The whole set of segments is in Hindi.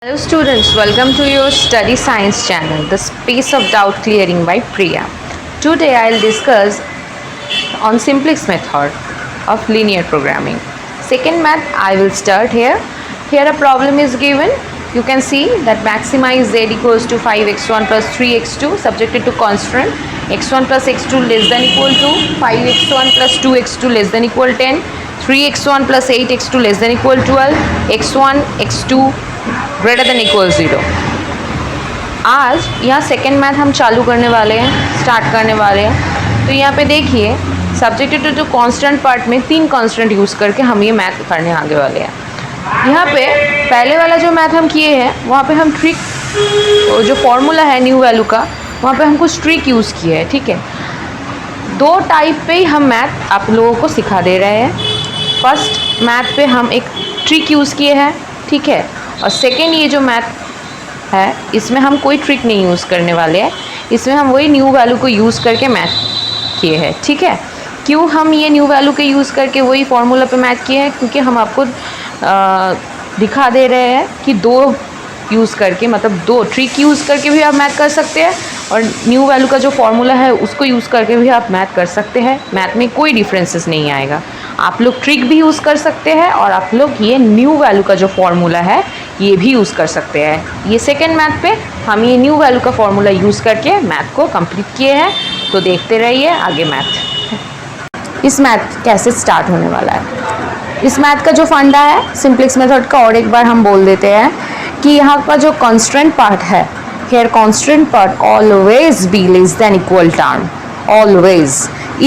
Hello students, welcome to your study science channel, the space of doubt clearing by Priya. Today I'll discuss on simplex method of linear programming. Second math I will start here. Here a problem is given. You can see that maximize z equals to 5x1 plus 3x2 subjected to constant x1 plus x2 less than equal to 5x1 plus 2x2 less than equal 10, 3x1 plus 8x2 less than equal 12, x1 x2 greater than equal 0। आज यहाँ सेकेंड मैथ हम चालू करने वाले हैं, स्टार्ट करने वाले हैं। तो यहाँ पे देखिए सब्जेक्टेड टू कांस्टेंट पार्ट में 3 कांस्टेंट यूज़ करके हम ये मैथ करने आगे वाले हैं। यहाँ पे पहले वाला जो मैथ हम किए हैं वहाँ पे हम ट्रिक जो फॉर्मूला है न्यू वैल्यू का वहाँ पे हम कुछ ट्रिक यूज़ किए हैं, ठीक है। 2 टाइप पे ही हम मैथ आप लोगों को सिखा दे रहे हैं। फर्स्ट मैथ पे हम एक ट्रिक यूज़ किए हैं, ठीक है, और सेकेंड ये जो मैथ है इसमें हम कोई ट्रिक नहीं यूज़ करने वाले हैं। इसमें हम वही न्यू वैल्यू को यूज़ करके मैथ किए हैं, ठीक है। क्यों हम ये न्यू वैल्यू के यूज़ करके वही फार्मूला पे मैथ किए हैं? क्योंकि हम आपको दिखा दे रहे हैं कि 2 यूज़ करके, मतलब 2 ट्रिक यूज़ करके भी आप मैथ कर सकते हैं और न्यू वैल्यू का जो फार्मूला है उसको यूज़ करके भी आप मैथ कर सकते हैं। मैथ में कोई डिफरेंसेस नहीं आएगा। आप लोग ट्रिक भी यूज़ कर सकते हैं और आप लोग ये न्यू वैल्यू का जो फार्मूला है ये भी यूज़ कर सकते हैं। ये सेकेंड मैथ पे हम ये न्यू वैल्यू का फार्मूला यूज़ करके मैथ को कंप्लीट किए हैं। तो देखते रहिए आगे मैथ। इस मैथ कैसे स्टार्ट होने वाला है, इस मैथ का जो फंडा है सिंप्लेक्स मेथड का, और एक बार हम बोल देते हैं कि यहाँ का जो कांस्टेंट पार्ट है, here constant part always be less than equal term, always.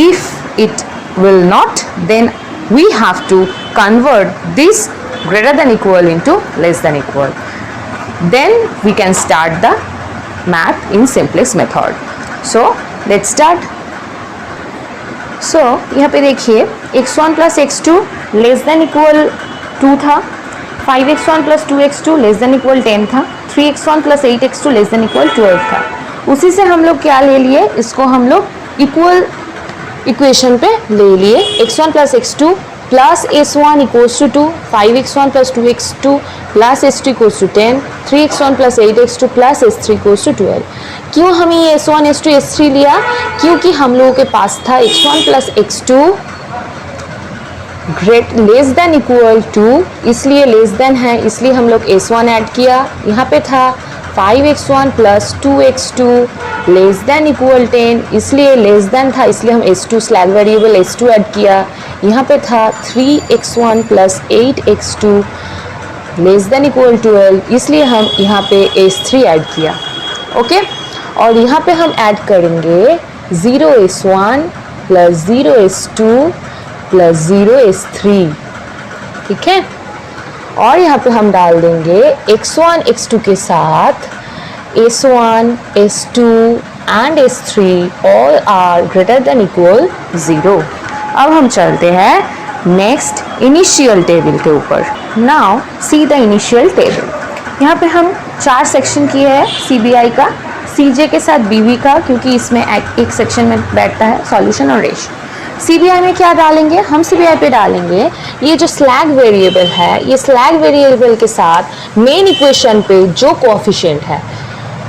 If it will not, then we have to convert this greater than equal into less than equal. Then we can start the math in simplex method. So let's start. So यहाँ पे देखिए x1 plus x2 less than equal 2 था, 5x1 plus 2x2 less than equal 10 था, 3x1 plus 8x2 less than equal 12 था। उसी से हम लोग क्या ले लिए, इसको हम लोग इक्वल इक्वेशन पे ले लिए। x1 plus x2 plus s1 equals to 2, 5x1 plus 2x2 plus s2 equals to 10, 3x1 plus 8x2 plus s3 equals to 12। क्यों हमें ये s1 s2 s3 लिया? क्योंकि हम लोगों के पास था x1 plus x2 great less than equal to, इसलिए लेस देन है इसलिए हम लोग s1 ऐड किया। यहाँ पे था 5x1 plus 2x2 less than equal 10, इसलिए लेस देन था इसलिए हम s2 slag variable s2 add किया। यहाँ पे था 3x1 plus 8x2 less than equal 12, इसलिए हम यहाँ पे s3 ऐड किया, ओके। और यहाँ पे हम ऐड करेंगे 0s1 plus 0s2 plus 0s3, ठीक है। और यहाँ पे हम डाल देंगे x1 x2 के साथ s1 s2 and s3 all are greater than equal 0। अब हम चलते हैं नेक्स्ट इनिशियल टेबल के ऊपर। Now see the initial table. यहाँ पे हम 4 सेक्शन किए हैं CBI का, CJ के साथ BB का, क्योंकि इसमें एक सेक्शन में बैठता है सॉल्यूशन और रेशियो। CBI में क्या डालेंगे हम? CBI पे डालेंगे ये जो स्लैग वेरिएबल है, ये स्लैग वेरिएबल के साथ मेन इक्वेशन पे जो कोएफिशिएंट है,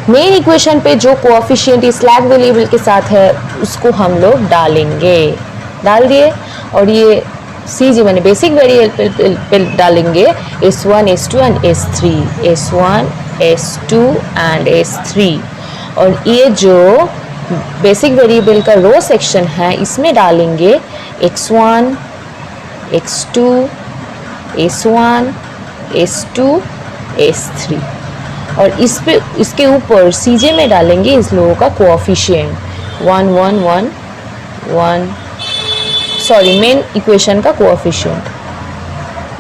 मेन इक्वेशन पे जो कोएफिशिएंट इस स्लैग वेरिएबल के साथ है उसको हम लोग डालेंगे। डाल दिए। और ये CG मैंने बेसिक वेरिएबल पे डालेंगे s1 s2 and s3, s1 s2 and s3। और ये जो बेसिक वेरिएबल का रो सेक्शन है इसमें डालेंगे x1 x2 s1 s2 s3। और इस पे इसके ऊपर CJ में डालेंगे इस लोगों का कोएफिशिएंट 1 1 1 1, सॉरी मेन इक्वेशन का कोएफिशिएंट,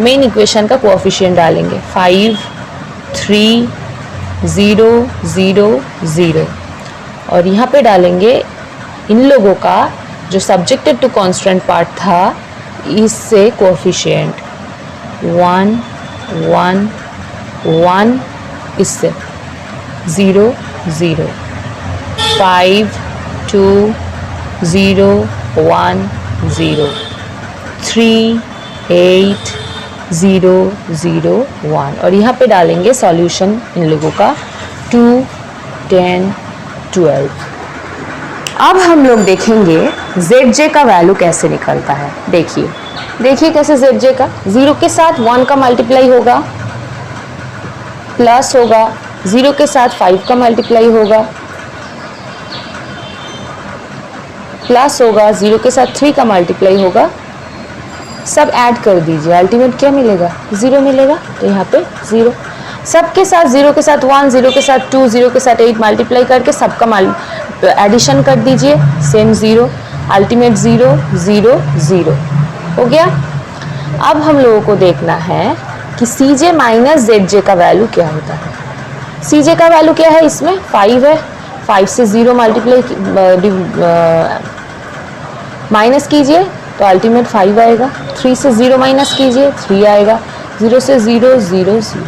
मेन इक्वेशन का कोएफिशिएंट डालेंगे 5 3 0 0 0। और यहाँ पे डालेंगे इन लोगों का जो सब्जेक्टेड टू कांस्टेंट पार्ट था इससे कोएफिशिएंट 1 1 1, इससे 0 0 5 2 0 1 0 3 8 0 0 1 और यहाँ पे डालेंगे सॉल्यूशन इन लोगों का 2 10 12। अब हम लोग देखेंगे zj का वैल्यू कैसे निकलता है। देखिए कैसे zj का 0 के साथ 1 का मल्टीप्लाई होगा, प्लस होगा 0 के साथ 5 का मल्टीप्लाई होगा, प्लस होगा 0 के साथ 3 का मल्टीप्लाई होगा, सब ऐड कर दीजिए, अल्टीमेट क्या मिलेगा 0 मिलेगा। तो यहाँ पे 0 सबके साथ 0 के साथ 1, 0 के साथ 2, 0 के साथ 8 मल्टीप्लाई करके सबका एडिशन कर दीजिए, सेम 0, अल्टीमेट 0 0 0 हो गया। अब हम लोगों को देखना है कि Cj माइनस Zj का वैल्यू क्या होता है। Cj का वैल्यू क्या है, इसमें 5 है, 5 से 0 मल्टीप्लाई माइनस कीजिए तो अल्टीमेट 5 आएगा, 3 से 0 माइनस कीजिए 3 आएगा, 0 से 0 0 0।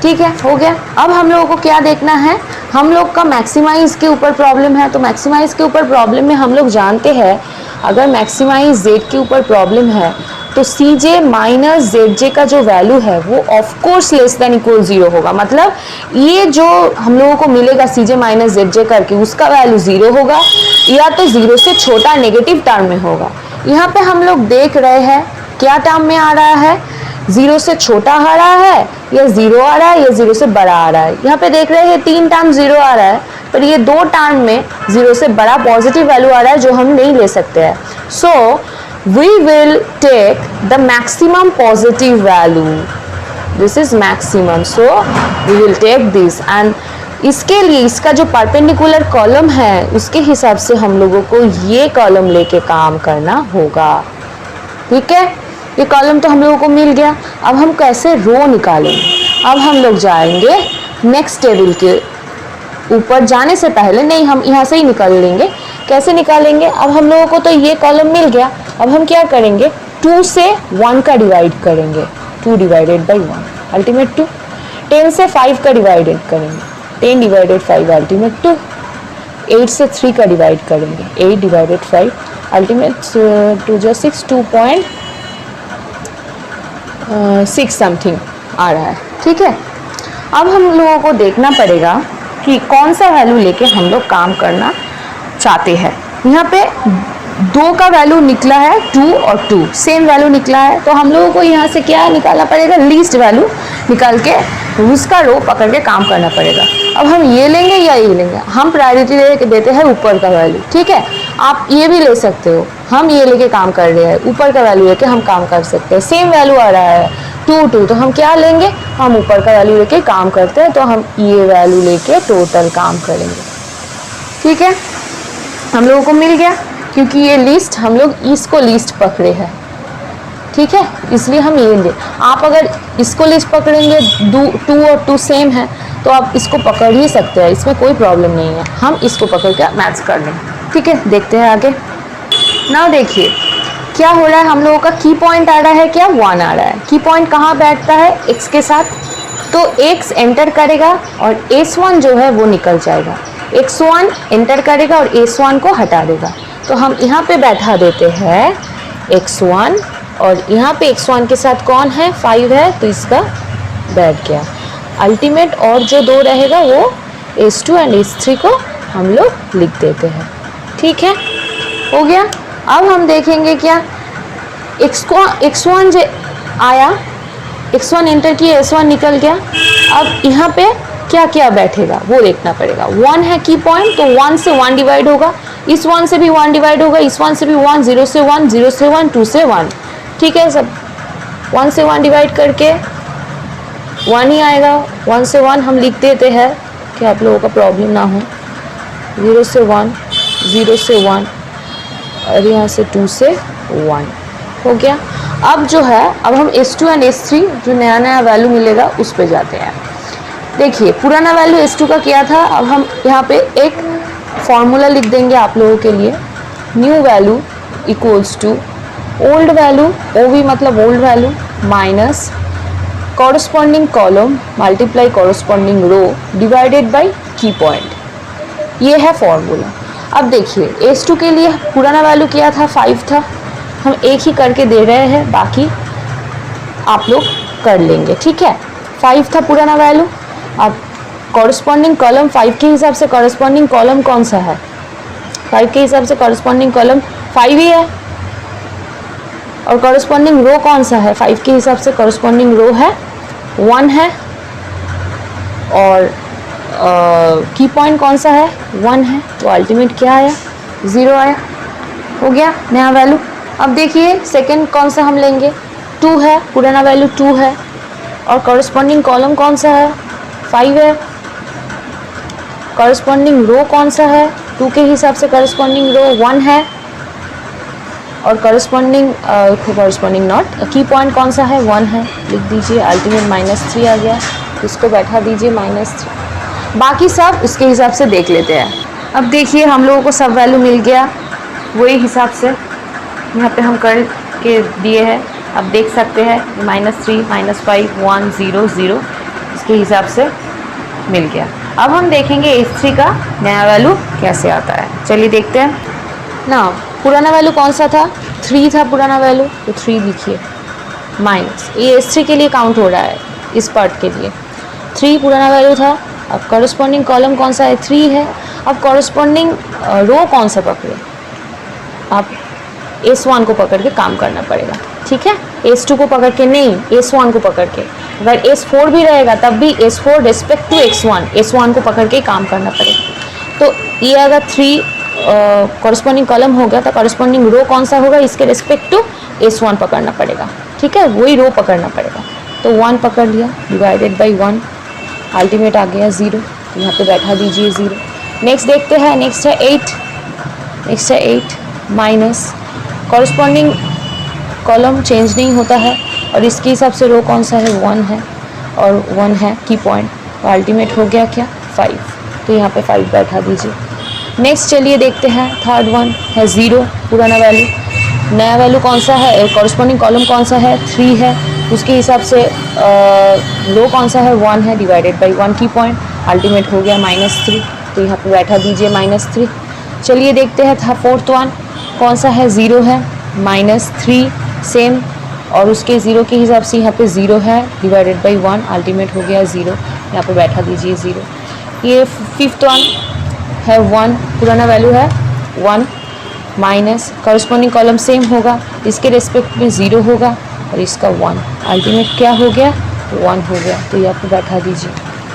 ठीक है, हो गया। अब हम लोगों को क्या देखना है, हम लोग का मैक्सिमाइज के ऊपर प्रॉब्लम है, तो मैक्सिमाइज के ऊपर प्रॉब्लम में हम लोग जानते हैं अगर मैक्सिमाइज z के ऊपर प्रॉब्लम है तो Cj माइनस Zj का जो वैल्यू है वो of course less than equal 0 होगा। मतलब ये जो हम लोगों को मिलेगा Cj माइनस Zj करके उसका वैल्यू 0 होगा या तो 0 से छोटा नेगेटिव टर्म में होगा। यहाँ पे हम लोग देख रहे हैं क्या टर्म में आ रहा है, 0 से छोटा आ रहा है या 0 आ रहा है या 0 से बड़ा आ रहा है। यहाँ पे देख रहे हैं 3 टर्म 0 आ रहा है, पर ये 2 टर्म में 0 से बड़ा पॉजिटिव वैल्यू आ रहा है जो हम नहीं ले सकते हैं। सो we will take the maximum positive value, this is maximum, so we will take this and इसके लिए इसका जो परपेंडिकुलर कॉलम है उसके हिसाब से हम लोगों को ये कॉलम लेके काम करना होगा। ठीक है, ये कॉलम तो हम लोगों को मिल गया। अब हम कैसे रो निकालेंगे, अब हम लोग जाएंगे नेक्स्ट टेबल के ऊपर, जाने से पहले नहीं हम यहाँ से ही निकाल लेंगे। कैसे निकालेंगे, अब हम लोगों को तो ये कॉलम मिल गया, अब हम क्या करेंगे 2 से 1 का डिवाइड करेंगे, 2 डिवाइडेड बाई 1 अल्टीमेट 2। 10 से 5 का डिवाइडेड करेंगे, 10 डिवाइडेड 5 अल्टीमेट 2। 8 से 3 का डिवाइड करेंगे, 8 डिवाइडेड 5 अल्टीमेट 2 जो 6, 2.6 समथिंग आ रहा है। ठीक है, अब हम लोगों को देखना पड़ेगा कि कौन सा वैल्यू लेके हम लोग काम करना चाहते हैं। यहाँ पे 2 का वैल्यू निकला है, 2 और 2 सेम वैल्यू निकला है, तो हम लोगों को यहाँ से क्या निकालना पड़ेगा, लीस्ट वैल्यू निकाल के उसका रो पकड़ के काम करना पड़ेगा। अब हम ये लेंगे या ये लेंगे, हम प्रायोरिटी देते हैं ऊपर का वैल्यू। ठीक है, आप ये भी ले सकते हो, हम ये लेके काम कर रहे हैं, ऊपर का वैल्यू लेके हम काम कर सकते हैं। सेम वैल्यू आ रहा है 2 2, तो हम क्या लेंगे, हम ऊपर का वैल्यू लेके काम करते हैं, तो हम ये वैल्यू लेके टोटल काम करेंगे। ठीक है, हम लोगों को मिल गया क्योंकि ये लिस्ट हम लोग इसको लिस्ट पकड़े हैं। ठीक है, इसलिए हम ये लेंगे। आप अगर इसको लिस्ट पकड़ेंगे, 2 और 2 सेम है तो आप इसको पकड़ ही सकते हैं, इसमें कोई प्रॉब्लम नहीं है। हम इसको पकड़ के मैच कर लेंगे। ठीक है, देखते हैं आगे। नाउ देखिए क्या हो रहा है, हम लोगों का की पॉइंट आ रहा है क्या, 1 आ रहा है। की पॉइंट कहाँ बैठता है, x के साथ, तो x एंटर करेगा और s1 जो है वो निकल जाएगा। x1 एंटर करेगा और s1 को हटा देगा, तो हम यहाँ पे बैठा देते हैं x1 और यहाँ पे x1 के साथ कौन है, 5 है, तो इसका बैठ गया। अल्टीमेट और जो 2 रहेगा वो s2 एंड s3 को हम लोग लिख देते हैं। ठीक है, हो गया। अब हम देखेंगे क्या, x1 जो आया, x1 एंटर किया, s1 निकल गया। अब यहाँ पे क्या क्या बैठेगा वो देखना पड़ेगा। 1 है की पॉइंट, तो 1 से 1 डिवाइड होगा, इस 1 से भी 1 डिवाइड होगा, इस 1 से भी 1, 0 से 1, 0 से 1, 2 से 1। ठीक है, सब 1 से 1 डिवाइड करके 1 ही आएगा। 1 से 1 हम लिख देते हैं कि आप लोगों का प्रॉब्लम ना हो। 0 से 1, 0 से 1 और यहाँ से 2 से 1 हो गया। अब जो है, अब हम s2 एंड s3 जो नया नया वैल्यू मिलेगा उस पे जाते हैं। देखिए पुराना वैल्यू s2 का क्या था, अब हम यहाँ पे एक फॉर्मूला लिख देंगे आप लोगों के लिए। New value equals to old value, OV मतलब old value, minus corresponding column multiply corresponding row divided by key point. ये है फॉर्मूला। अब देखिए s2 के लिए पुराना वैल्यू क्या था, 5 था, हम एक ही करके दे रहे हैं, बाकी आप लोग कर लेंगे, ठीक है। 5 था पुराना वैल्यू। अब कॉरस्पॉन्डिंग कॉलम 5 के हिसाब से कॉरस्पॉन्डिंग कॉलम कौन सा है? 5 के हिसाब से कॉरस्पॉन्डिंग कॉलम 5 ही है। और कॉरस्पॉन्डिंग रो कौन सा है? 5 के हिसाब से कॉरस्पॉन्डिंग रो है 1 है। और की पॉइंट कौन सा है? 1 है। तो अल्टीमेट क्या आया? 0 आया। हो गया नया वैल्यू। अब देखिए सेकंड कौन सा हम लेंगे? 2 है, पुराना वैल्यू 2 है। और कॉरस्पॉन्डिंग कॉलम कौन सा है? 5 है। कॉरस्पॉन्डिंग रो कौन सा है? 2 के हिसाब से कॉरस्पॉन्डिंग रो 1 है। और कॉरस्पॉन्डिंग नॉट की पॉइंट कौन सा है? 1 है। लिख दीजिए अल्टीमेट -3 आ गया। इसको बैठा दीजिए -3। बाकी सब उसके हिसाब से देख लेते हैं। अब देखिए हम लोगों को सब वैल्यू मिल गया, वही हिसाब से यहाँ पे हम कर के दिए हैं। अब देख सकते हैं -3 -5 1 0 0 इसके हिसाब से मिल गया। अब हम देखेंगे H3 का नया वैल्यू कैसे आता है। चलिए देखते हैं ना। पुराना वैल्यू कौन सा था? 3 था पुराना वैल्यू, तो 3 लिखिए माइनस। ये H3 के लिए काउंट हो रहा है, इस पार्ट के लिए 3 पुराना वैल्यू था। अब कॉरस्पॉन्डिंग कॉलम कौन सा है? 3 है। अब कॉरस्पॉन्डिंग रो कौन सा पकड़े? आप S1 को पकड़ के काम करना पड़ेगा, ठीक है। S2 को पकड़ के नहीं, S1 को पकड़ के। अगर S4 भी रहेगा तब भी S4 रिस्पेक्ट टू S1 को पकड़ के काम करना पड़ेगा। तो ये अगर 3 कॉरस्पॉन्डिंग कॉलम हो गया तो कॉरस्पॉन्डिंग रो कौन सा होगा? इसके रिस्पेक्ट टू S1 पकड़ना पड़ेगा, ठीक है। वही रो पकड़ना पड़ेगा। तो 1 पकड़ लिया, डिवाइडेड बाई 1, अल्टीमेट आ गया 0। यहाँ पे बैठा दीजिए 0। नेक्स्ट देखते हैं। नेक्स्ट है 8 माइनस। कॉरस्पॉन्डिंग कॉलम चेंज नहीं होता है और इसके हिसाब से रो कौन सा है? 1 है और 1 है की पॉइंट। तो अल्टीमेट हो गया क्या? 5। तो यहाँ पे 5 बैठा दीजिए। नेक्स्ट चलिए देखते हैं। थर्ड वन है 0 पुराना वैल्यू। नया वैल्यू कौन सा है? कॉरस्पॉन्डिंग कॉलम कौन सा है? 3 है। उसके हिसाब से रो कौन सा है? 1 है, डिवाइडेड बाई 1 की पॉइंट। अल्टीमेट हो गया -3। तो यहाँ पे बैठा दीजिए -3। चलिए देखते हैं फोर्थ वन कौन सा है? 0 है, -3 सेम। और उसके 0 के हिसाब से यहाँ पे 0 है, डिवाइडेड बाई 1। अल्टीमेट हो गया 0। यहाँ पे बैठा दीजिए 0। ये फिफ्थ वन है 1 पुराना वैल्यू है 1 माइनस। कॉरस्पॉन्डिंग कॉलम सेम होगा, इसके रेस्पेक्ट में 0 होगा और इसका 1। अल्टीमेट क्या हो गया? 1 हो गया। तो यहाँ पे बैठा दीजिए।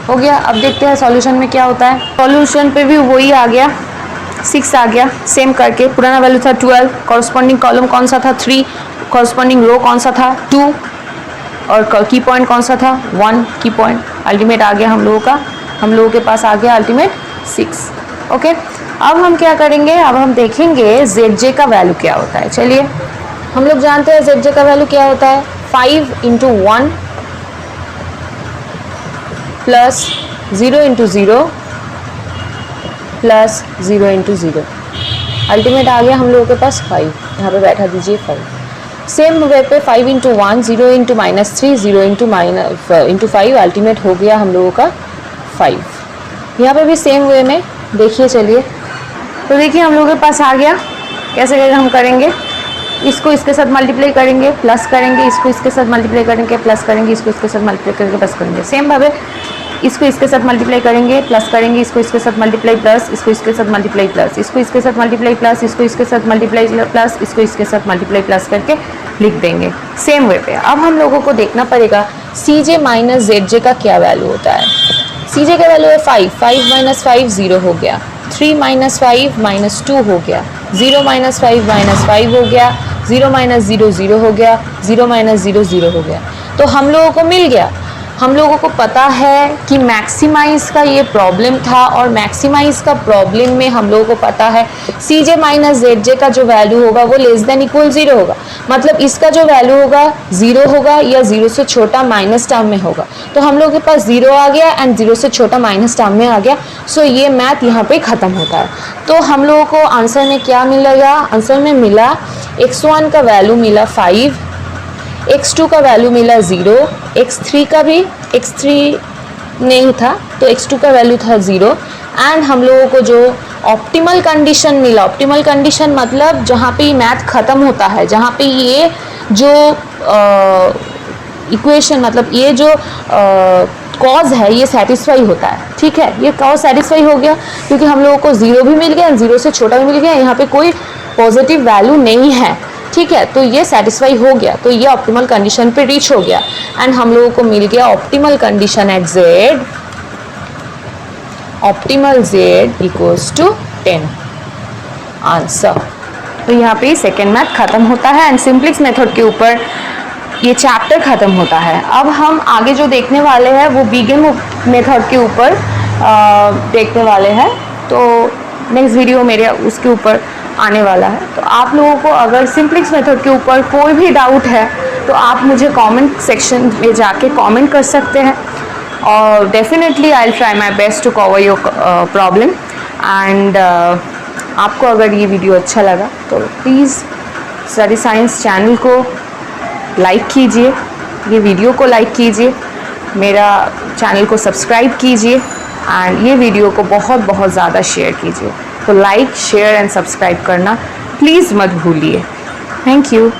हो गया। अब देखते हैं सॉल्यूशन में क्या होता है। सॉल्यूशन पे भी वही आ गया, 6 आ गया सेम करके। पुराना वैल्यू था 12, कॉरस्पॉन्डिंग कॉलम कौन सा था? 3, कॉरस्पॉन्डिंग रो कौन सा था? 2 और की पॉइंट कौन सा था? 1 की पॉइंट। अल्टीमेट आ गया हम लोगों के पास आ गया अल्टीमेट 6। ओके। अब हम क्या करेंगे? अब हम देखेंगे ZJ का वैल्यू क्या होता है। चलिए हम लोग जानते हैं ZJ का वैल्यू क्या होता है। 5 × 1 प्लस 0 × 0 प्लस 0 × 0। अल्टीमेट आ गया हम लोगों के पास 5। यहाँ पे बैठा दीजिए 5। सेम वे पे 5 × 1 0 × -3 0 × 5। अल्टीमेट हो गया हम लोगों का 5। यहाँ पे भी सेम वे में देखिए। चलिए तो देखिए हम लोगों के पास आ गया। कैसे हम करेंगे? इसको इसके साथ मल्टीप्लाई करेंगे, प्लस करेंगे, इसको इसके साथ मल्टीप्लाई करेंगे, प्लस करेंगे, इसको इसके साथ मल्टीप्लाई करके प्लस करेंगे। सेम भावे इसको इसके साथ मल्टीप्लाई करेंगे, प्लस करेंगे, इसको इसके साथ मल्टीप्लाई प्लस, इसको इसके साथ मल्टीप्लाई प्लस, इसको इसके साथ मल्टीप्लाई प्लस, इसको इसके साथ मल्टीप्लाई प्लस, इसको इसके साथ मल्टीप्लाई प्लस करके लिख देंगे सेम वे पे। अब हम लोगों को देखना पड़ेगा CJ माइनस ZJ का क्या वैल्यू होता है। CJ का वैल्यू है 5, 5 - 5 0 हो गया, 3 - 5 -2 हो गया, 0 - 5 -5 हो गया, 0 - 0 0 हो गया, 0 - 0 0 हो गया। तो हम लोगों को मिल गया। हम लोगों को पता है कि मैक्सिमाइज का ये प्रॉब्लम था और मैक्सिमाइज का प्रॉब्लम में हम लोगों को पता है CJ माइनस ZJ का जो वैल्यू होगा वो लेस देन इक्वल 0 होगा। मतलब इसका जो वैल्यू होगा 0 होगा या 0 से छोटा माइनस टर्म में होगा। तो हम लोगों के पास 0 आ गया एंड 0 से छोटा माइनस टर्म में आ गया। सो ये मैथ यहाँ पे ख़त्म होता है। तो हम लोगों को आंसर में क्या मिलेगा? आंसर में मिला x1 का वैल्यू मिला 5, x2 का वैल्यू मिला 0, x3 का भी x3 नहीं था तो x2 का वैल्यू था 0 एंड हम लोगों को जो ऑप्टिमल कंडीशन मिला, ऑप्टिमल कंडीशन मतलब जहाँ पे ये मैथ ख़त्म होता है, जहाँ पे ये जो इक्वेशन मतलब ये जो कॉज है ये सेटिस्फाई होता है, ठीक है। ये कॉज सेटिस्फाई हो गया क्योंकि हम लोगों को ज़ीरो भी मिल गया, ज़ीरो से छोटा भी मिल गया, यहाँ पे कोई पॉजिटिव वैल्यू नहीं है, ठीक है। तो ये सेटिस्फाई हो गया, तो ये ऑप्टिमल कंडीशन पे रीच हो गया एंड हम लोगों को मिल गया optimal condition at Z, optimal Z equals to 10 answer. तो यहाँ पे सेकेंड मैथ खत्म होता है एंड सिंप्लेक्स मेथड के ऊपर ये चैप्टर ख़त्म होता है। अब हम आगे जो देखने वाले हैं वो बीगन मेथड के ऊपर देखने वाले हैं, तो नेक्स्ट वीडियो मेरे उसके ऊपर आने वाला है। तो आप लोगों को अगर सिंप्लेक्स मेथड के ऊपर कोई भी डाउट है तो आप मुझे कमेंट सेक्शन में जाके कमेंट कर सकते हैं और definitely I will try my best to cover your problem. And आपको अगर ये वीडियो अच्छा लगा तो प्लीज़ स्टडी साइंस चैनल को लाइक कीजिए, ये वीडियो को लाइक कीजिए, मेरा चैनल को सब्सक्राइब कीजिए एंड ये वीडियो को बहुत बहुत ज़्यादा शेयर कीजिए। तो लाइक, शेयर एंड सब्सक्राइब करना प्लीज़ मत भूलिए। Thank you.